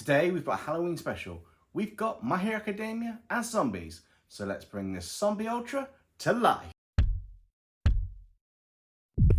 Today we've got a Halloween special. We've got My Hero Academia and zombies. So let's bring this zombie ultra to life.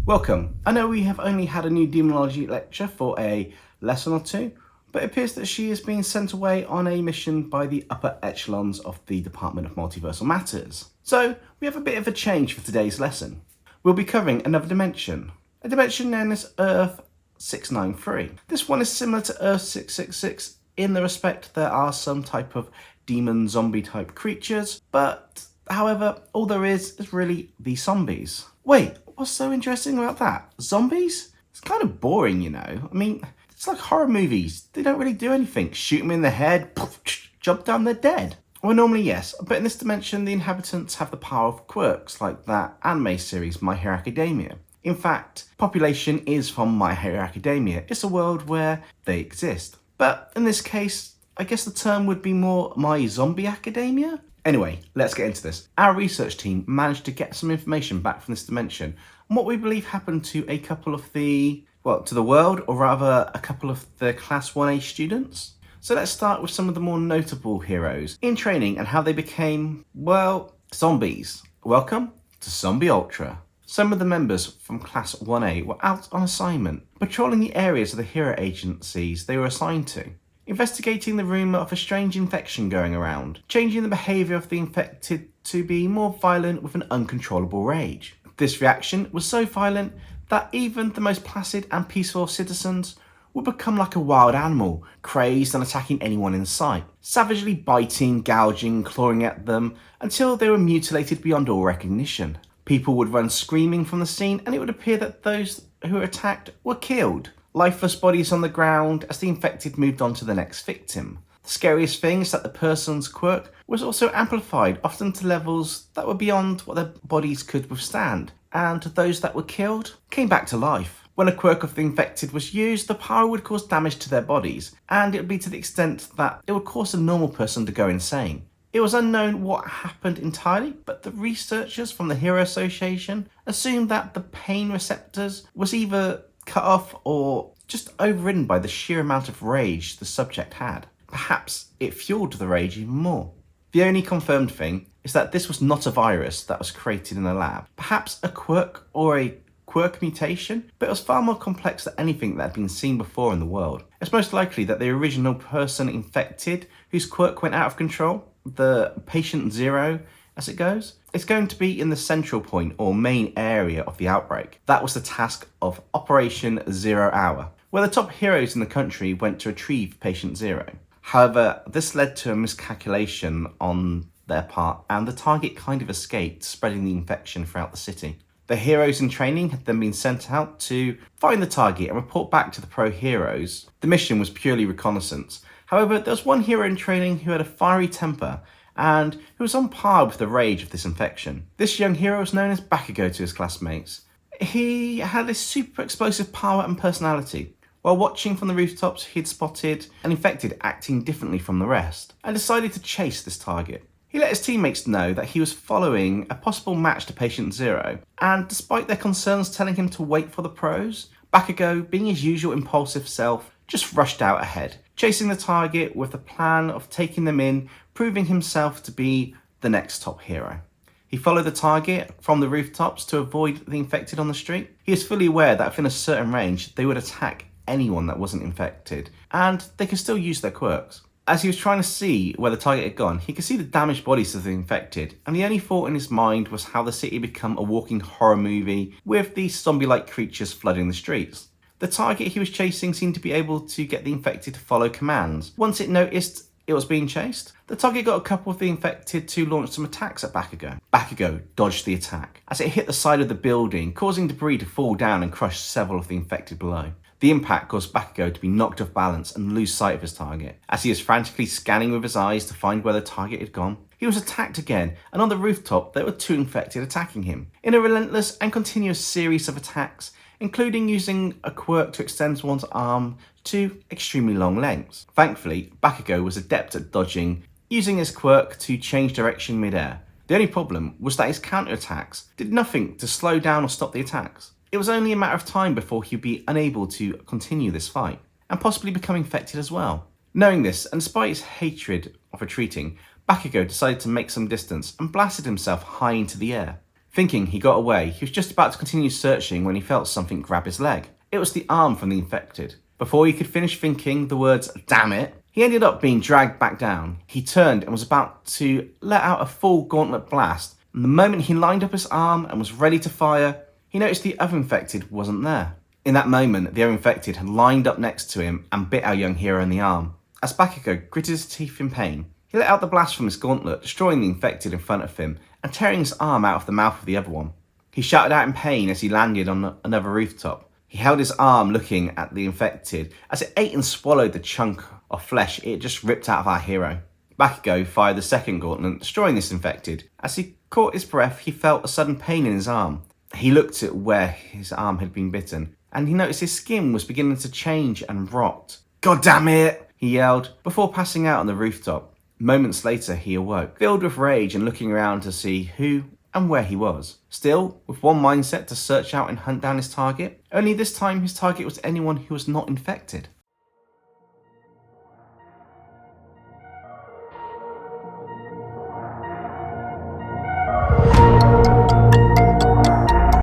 Welcome. I know we have only had a new demonology lecture for a lesson or two, but it appears that she is being sent away on a mission by the upper echelons of the Department of Multiversal Matters. So we have a bit of a change for today's lesson. We'll be covering another dimension, a dimension known as Earth 693. This one is similar to Earth 666 in the respect there are some type of demon zombie type creatures, but however, all there is really the zombies. Wait, what's so interesting about that? Zombies? It's kind of boring, you know. I mean, it's like horror movies. They don't really do anything. Shoot them in the head, poof, jump down, they're dead. Well, normally yes, but in this dimension, the inhabitants have the power of quirks like that anime series My Hero Academia. In fact, population is from My Hero Academia. It's a world where they exist. But in this case, I guess the term would be more My Zombie Academia? Anyway, let's get into this. Our research team managed to get some information back from this dimension on what we believe happened to a couple of the world, or rather a couple of the Class 1A students. So let's start with some of the more notable heroes in training and how they became, well, zombies. Welcome to Zombie Ultra. Some of the members from Class 1A were out on assignment, patrolling the areas of the hero agencies they were assigned to, investigating the rumour of a strange infection going around, changing the behaviour of the infected to be more violent with an uncontrollable rage. This reaction was so violent that even the most placid and peaceful citizens would become like a wild animal, crazed and attacking anyone in sight, savagely biting, gouging, clawing at them until they were mutilated beyond all recognition. People would run screaming from the scene, and it would appear that those who were attacked were killed. Lifeless bodies on the ground as the infected moved on to the next victim. The scariest thing is that the person's quirk was also amplified, often to levels that were beyond what their bodies could withstand, and those that were killed came back to life. When a quirk of the infected was used, the power would cause damage to their bodies, and it would be to the extent that it would cause a normal person to go insane. It was unknown what happened entirely, but the researchers from the Hero Association assumed that the pain receptors was either cut off or just overridden by the sheer amount of rage the subject had. Perhaps it fueled the rage even more. The only confirmed thing is that this was not a virus that was created in a lab. Perhaps a quirk or a quirk mutation, but it was far more complex than anything that had been seen before in the world. It's most likely that the original person infected whose quirk went out of control, the patient zero as it goes, is going to be in the central point or main area of the outbreak. That was the task of Operation 0 Hour, where the top heroes in the country went to retrieve patient zero. However, this led to a miscalculation on their part, and the target kind of escaped, spreading the infection throughout the city. The heroes in training had then been sent out to find the target and report back to the pro heroes. The mission was purely reconnaissance. However, there was one hero in training who had a fiery temper and who was on par with the rage of this infection. This young hero was known as Bakugo to his classmates. He had this super explosive power and personality. While watching from the rooftops, he'd spotted an infected acting differently from the rest and decided to chase this target. He let his teammates know that he was following a possible match to Patient Zero, and despite their concerns telling him to wait for the pros, Bakugo, being his usual impulsive self, just rushed out ahead, chasing the target with the plan of taking them in, proving himself to be the next top hero. He followed the target from the rooftops to avoid the infected on the street. He is fully aware that within a certain range, they would attack anyone that wasn't infected, and they could still use their quirks. As he was trying to see where the target had gone, he could see the damaged bodies of the infected, and the only thought in his mind was how the city had become a walking horror movie with these zombie-like creatures flooding the streets. The target he was chasing seemed to be able to get the infected to follow commands. Once it noticed it was being chased, the target got a couple of the infected to launch some attacks at Bakugo. Bakugo dodged the attack as it hit the side of the building, causing debris to fall down and crush several of the infected below. The impact caused Bakugo to be knocked off balance and lose sight of his target. As he was frantically scanning with his eyes to find where the target had gone, he was attacked again, and on the rooftop there were two infected attacking him. In a relentless and continuous series of attacks, including using a quirk to extend one's arm to extremely long lengths. Thankfully, Bakugo was adept at dodging, using his quirk to change direction mid-air. The only problem was that his counterattacks did nothing to slow down or stop the attacks. It was only a matter of time before he'd be unable to continue this fight, and possibly become infected as well. Knowing this, and despite his hatred of retreating, Bakugo decided to make some distance and blasted himself high into the air. Thinking he got away, he was just about to continue searching when he felt something grab his leg. It was the arm from the infected. Before he could finish thinking the words, "damn it," he ended up being dragged back down. He turned and was about to let out a full gauntlet blast, and the moment he lined up his arm and was ready to fire, he noticed the other infected wasn't there. In that moment, the other infected had lined up next to him and bit our young hero in the arm. As Bakugo gritted his teeth in pain, he let out the blast from his gauntlet, destroying the infected in front of him and tearing his arm out of the mouth of the other one. He shouted out in pain as he landed on another rooftop. He held his arm looking at the infected as it ate and swallowed the chunk of flesh it had just ripped out of our hero. Bakugo fired the second gauntlet, destroying this infected. As he caught his breath, he felt a sudden pain in his arm. He looked at where his arm had been bitten, and he noticed his skin was beginning to change and rot. "God damn it!" he yelled, before passing out on the rooftop. Moments later, he awoke, filled with rage and looking around to see who and where he was. Still, with one mindset to search out and hunt down his target, only this time his target was anyone who was not infected.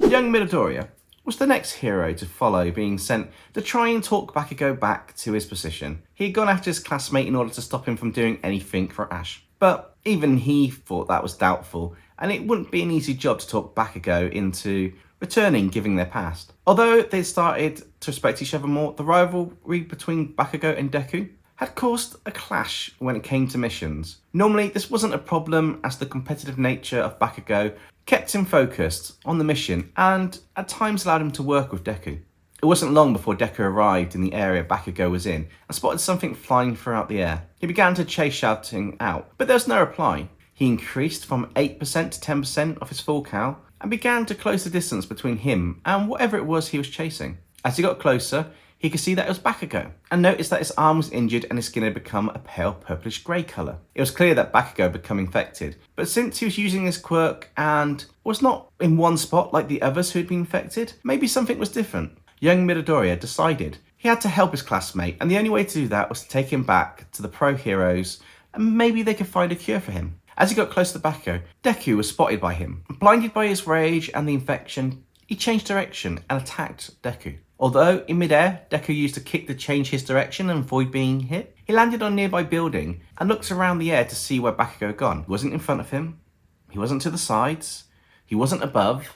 Young Midoriya was the next hero to follow, being sent to try and talk Bakugo back to his position. He had gone after his classmate in order to stop him from doing anything for Ash. But even he thought that was doubtful, and it wouldn't be an easy job to talk Bakugo into returning given their past. Although they started to respect each other more, the rivalry between Bakugo and Deku had caused a clash when it came to missions. Normally, this wasn't a problem as the competitive nature of Bakugo kept him focused on the mission and at times allowed him to work with Deku. It wasn't long before Deku arrived in the area Bakugo was in and spotted something flying throughout the air. He began to chase, shouting out, but there was no reply. He increased from 8% to 10% of his full count and began to close the distance between him and whatever it was he was chasing. As he got closer, he could see that it was Bakugo, and noticed that his arm was injured and his skin had become a pale purplish grey colour. It was clear that Bakugo had become infected, but since he was using his quirk and was not in one spot like the others who had been infected, maybe something was different. Young Midoriya decided he had to help his classmate, and the only way to do that was to take him back to the pro heroes, and maybe they could find a cure for him. As he got close to Bakugo, Deku was spotted by him. Blinded by his rage and the infection, he changed direction and attacked Deku. Although in midair, Deku used a kick to change his direction and avoid being hit, he landed on a nearby building and looked around the air to see where Bakugo had gone. He wasn't in front of him, he wasn't to the sides, he wasn't above.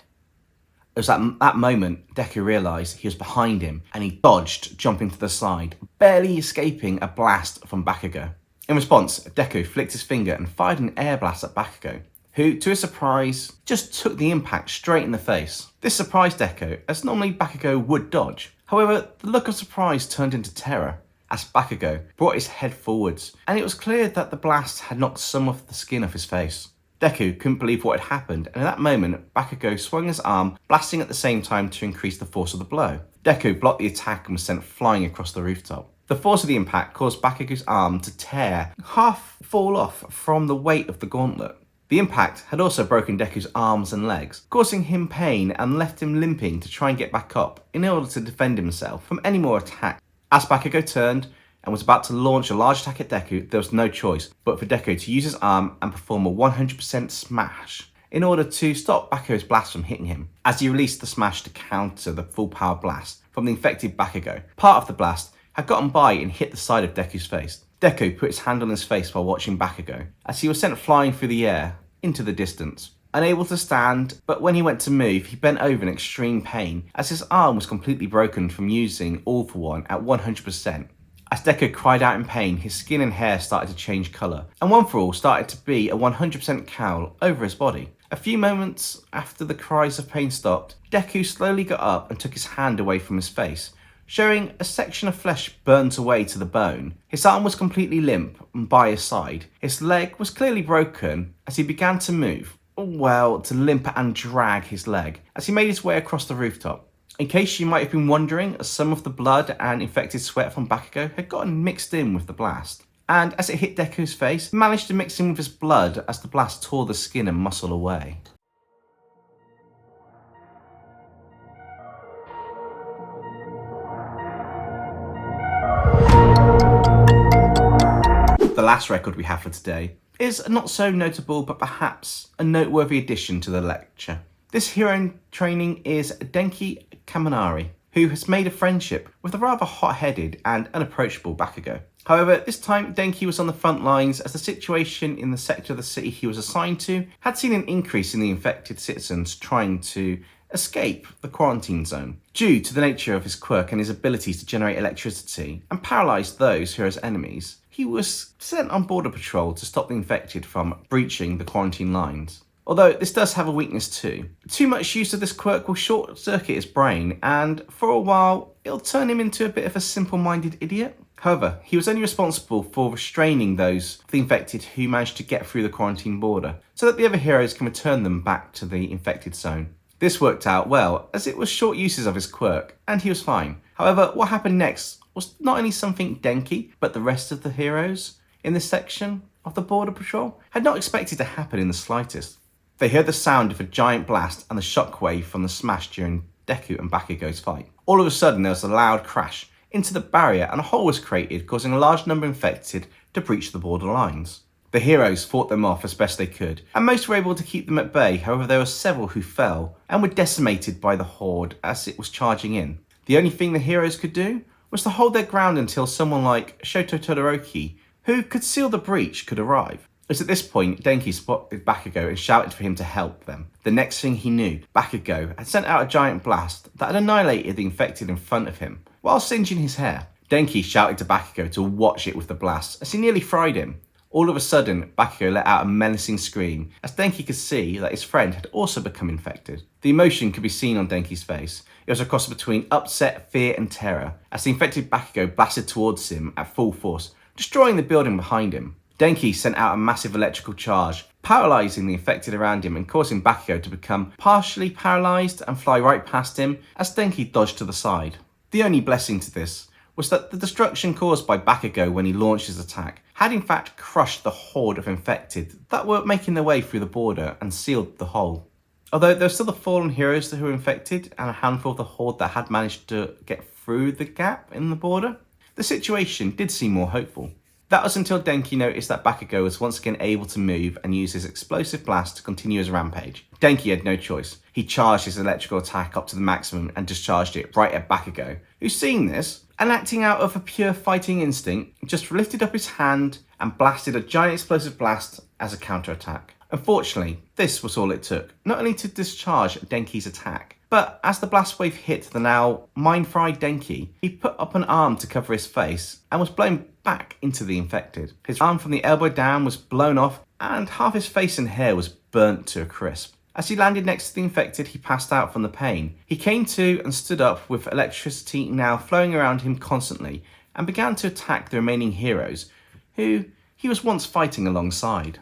It was at that moment Deku realised he was behind him and he dodged, jumping to the side, barely escaping a blast from Bakugo. In response, Deku flicked his finger and fired an air blast at Bakugo, who, to his surprise, just took the impact straight in the face. This surprised Deku, as normally Bakugo would dodge. However, the look of surprise turned into terror as Bakugo brought his head forwards, and it was clear that the blast had knocked some of the skin off his face. Deku couldn't believe what had happened, and at that moment, Bakugo swung his arm, blasting at the same time to increase the force of the blow. Deku blocked the attack and was sent flying across the rooftop. The force of the impact caused Bakugo's arm to tear, half fall off from the weight of the gauntlet. The impact had also broken Deku's arms and legs, causing him pain and left him limping to try and get back up in order to defend himself from any more attacks. As Bakugo turned and was about to launch a large attack at Deku, there was no choice but for Deku to use his arm and perform a 100% smash in order to stop Bakugo's blast from hitting him. As he released the smash to counter the full power blast from the infected Bakugo, part of the blast had gotten by and hit the side of Deku's face. Deku put his hand on his face while watching Bakugo, as he was sent flying through the air into the distance. Unable to stand, but when he went to move, he bent over in extreme pain, as his arm was completely broken from using All for One at 100%. As Deku cried out in pain, his skin and hair started to change colour, and One for All started to be a 100% cowl over his body. A few moments after the cries of pain stopped, Deku slowly got up and took his hand away from his face, showing a section of flesh burnt away to the bone. His arm was completely limp by his side. His leg was clearly broken as he began to move. To limp and drag his leg as he made his way across the rooftop. In case you might have been wondering, some of the blood and infected sweat from Bakugo had gotten mixed in with the blast. And as it hit Deku's face, it managed to mix in with his blood as the blast tore the skin and muscle away. the last record we have for today is a not so notable but perhaps a noteworthy addition to the lecture. This hero training is Denki Kaminari, who has made a friendship with the rather hot-headed and unapproachable Bakugo. However, this time Denki was on the front lines as the situation in the sector of the city he was assigned to had seen an increase in the infected citizens trying to escape the quarantine zone. Due to the nature of his quirk and his abilities to generate electricity and paralyse those who are his enemies, he was sent on border patrol to stop the infected from breaching the quarantine lines. Although this does have a weakness too. Too much use of this quirk will short circuit his brain, and for a while it'll turn him into a bit of a simple-minded idiot. However, he was only responsible for restraining those of the infected who managed to get through the quarantine border, so that the other heroes can return them back to the infected zone. This worked out well, as it was short uses of his quirk, and he was fine. However, what happened next was not only something Denki, but the rest of the heroes in this section of the border patrol had not expected to happen in the slightest. They heard the sound of a giant blast and the shockwave from the smash during Deku and Bakugo's fight. All of a sudden there was a loud crash into the barrier and a hole was created, causing a large number of infected to breach the border lines. The heroes fought them off as best they could, and most were able to keep them at bay. However, there were several who fell and were decimated by the horde as it was charging in. The only thing the heroes could do was to hold their ground until someone like Shoto Todoroki, who could seal the breach, could arrive. It was at this point Denki spotted Bakugo and shouted for him to help them. The next thing he knew, Bakugo had sent out a giant blast that had annihilated the infected in front of him, while singeing his hair. Denki shouted to Bakugo to watch it with the blast, as he nearly fried him. All of a sudden, Bakugo let out a menacing scream, as Denki could see that his friend had also become infected. The emotion could be seen on Denki's face. It was a cross between upset, fear and terror, as the infected Bakugo blasted towards him at full force, destroying the building behind him. Denki sent out a massive electrical charge, paralysing the infected around him and causing Bakugo to become partially paralysed and fly right past him as Denki dodged to the side. The only blessing to this was that the destruction caused by Bakugo when he launched his attack had in fact crushed the horde of infected that were making their way through the border and sealed the hole. Although there were still the fallen heroes who were infected and a handful of the horde that had managed to get through the gap in the border, the situation did seem more hopeful. That was until Denki noticed that Bakugo was once again able to move and use his explosive blast to continue his rampage. Denki had no choice. He charged his electrical attack up to the maximum and discharged it right at Bakugo, who, seeing this, and acting out of a pure fighting instinct, just lifted up his hand and blasted a giant explosive blast as a counterattack. Unfortunately, this was all it took, not only to discharge Denki's attack, but as the blast wave hit the now mind-fried Denki, he put up an arm to cover his face and was blown back into the infected. His arm from the elbow down was blown off and half his face and hair was burnt to a crisp. As he landed next to the infected, he passed out from the pain. He came to and stood up with electricity now flowing around him constantly and began to attack the remaining heroes who he was once fighting alongside.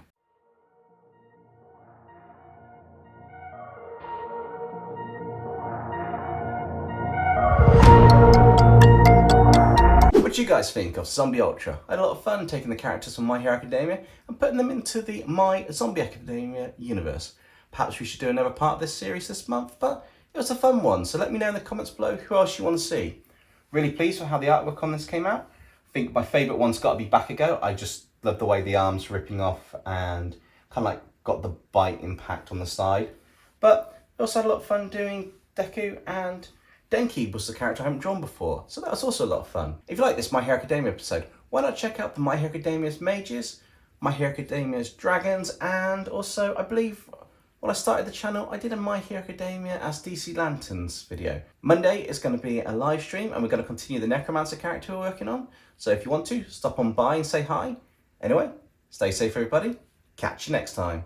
What do you guys think of Zombie Ultra? I had a lot of fun taking the characters from My Hero Academia and putting them into the My Zombie Academia universe. Perhaps we should do another part of this series this month, but it was a fun one, so let me know in the comments below who else you want to see. Really pleased with how the artwork on this came out. I think my favourite one's got to be Bakugo. I just love the way the arm's ripping off and kind of like got the bite impact on the side. But I also had a lot of fun doing Deku, and Denki was the character I haven't drawn before, so that was also a lot of fun. If you like this My Hero Academia episode, why not check out the My Hero Academia's mages, My Hero Academia's dragons, and also I believe when I started the channel I did a My Hero Academia as DC Lanterns video. Monday is going to be a live stream and we're going to continue the Necromancer character we're working on, so if you want to, stop on by and say hi. Anyway, stay safe everybody, catch you next time.